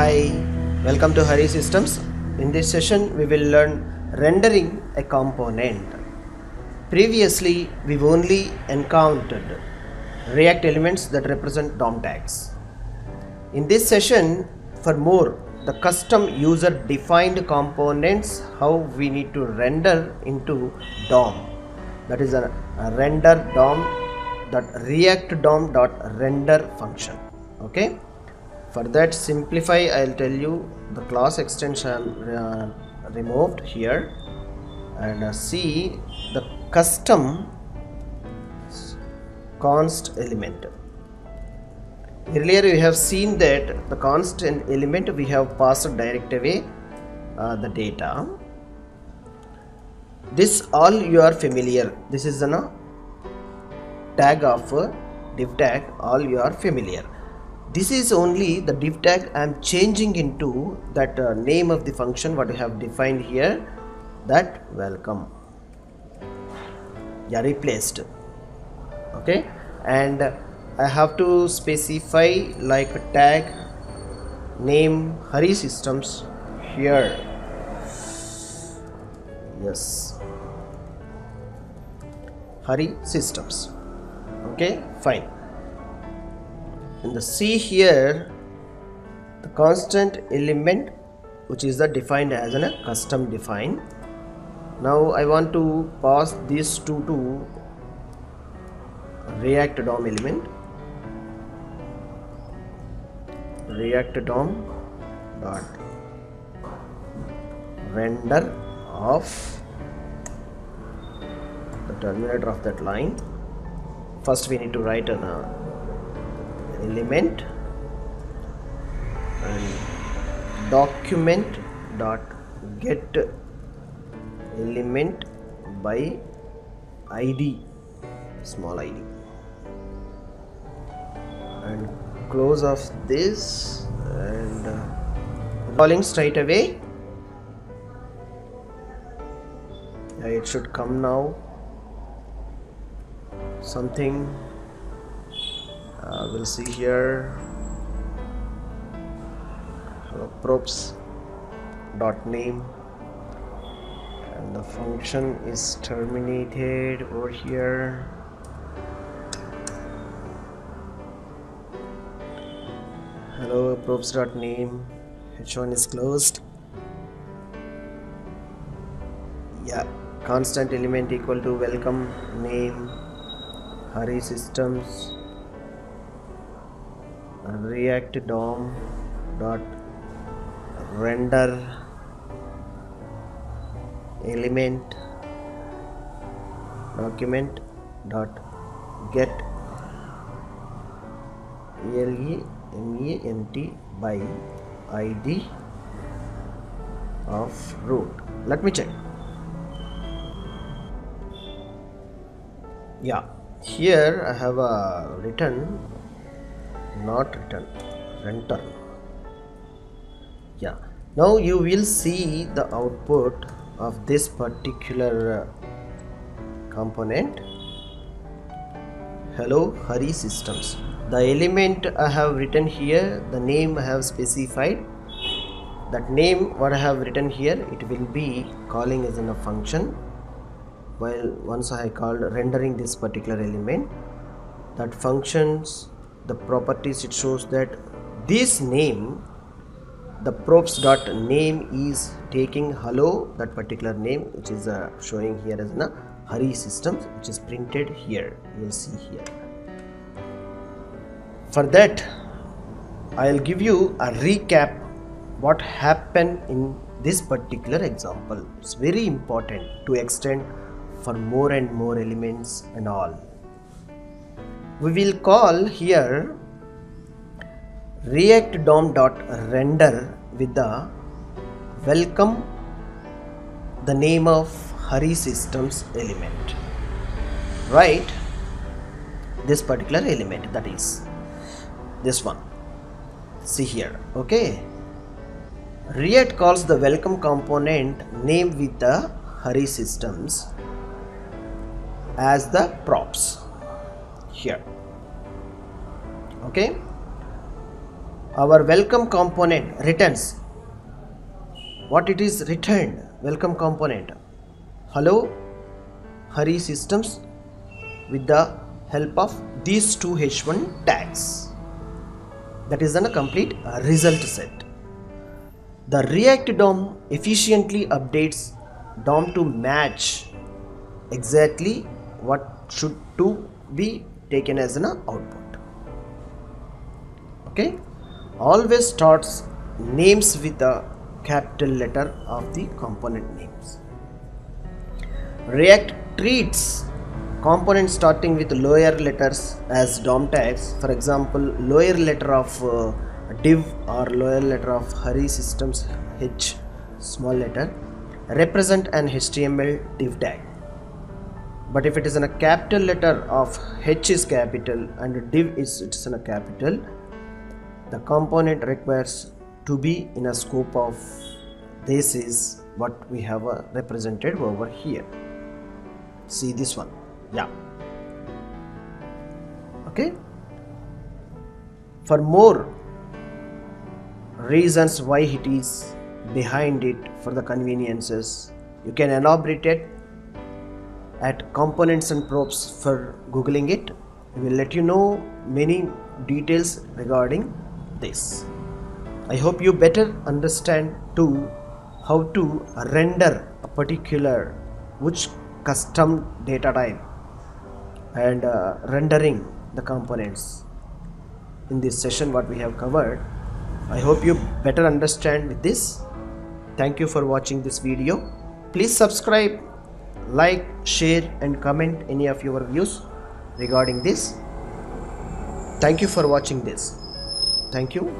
Hi, welcome to Harisystems. In this session, we will learn rendering a component. Previously, we've only encountered React elements that represent DOM tags. In this session, for more, the custom user defined components, how we need to render into DOM. That is a render DOM dot react DOM dot render function. Okay. For that simplify, I'll tell you the class extension removed here, and see the custom const element. Earlier we have seen that the constant element we have passed direct away the data. This all you are familiar. This is a tag of div tag, all you are familiar. This is only the div tag I am changing into that name of the function what I have defined here, that welcome. Yeah, replaced. Okay, and I have to specify like a tag name Harisystems here. Yes, Harisystems. Okay, fine. In the C here, the constant element which is the defined as a custom define. Now I want to pass these two to React DOM element. React DOM dot render of the terminator of that line. First we need to write an element and document dot get element by id, small id, and close of this and calling straight away. It should come now. Something we'll see here. Props dot name, and the function is terminated over here. Hello, props dot name, h1 is closed. Yeah, constant element equal to welcome name Harisystems React DOM dot render element document dot get element by id of root. Let me check. Yeah, here I have a return, not return, return. Yeah, now you will see the output of this particular component. Hello Harisystems. The element I have written here, the name I have specified. That name what I have written here, it will be calling as in a function. While once I called rendering this particular element, that functions, the properties, it shows that this name, the props dot name is taking hello, that particular name which is showing here as a Harisystems, which is printed here. You will see here. For that, I'll give you a recap what happened in this particular example. It's very important to extend for more and more elements and all. We will call here React DOM dot render with the welcome, the name of Harisystems element, right? This particular element, that is this one. See here. Okay, React calls the welcome component name with the Harisystems as the props here. Okay, Our welcome component returns what it is returned. Welcome component, hello Harisystems, with the help of these two h1 tags. That is then a complete result set. The React DOM efficiently updates DOM to match exactly what should to be taken as an output. Okay, always starts names with a capital letter of the component names. React treats components starting with lower letters as DOM tags. For example, lower letter of div or lower letter of Harisystems H small letter represent an HTML div tag. But if it is in a capital letter of H is capital and div is it's in a capital, the component requires to be in a scope of this is what we have represented over here. See this one, yeah. Okay, for more reasons why it is behind it for the conveniences, you can elaborate it at components and props for googling it. We will let you know many details regarding this. I hope you better understand too how to render a particular which custom data type and rendering the components in this session what we have covered. I hope you better understand with this. Thank you for watching this video. Please subscribe, like, share and comment any of your views regarding this. Thank you for watching this. Thank you.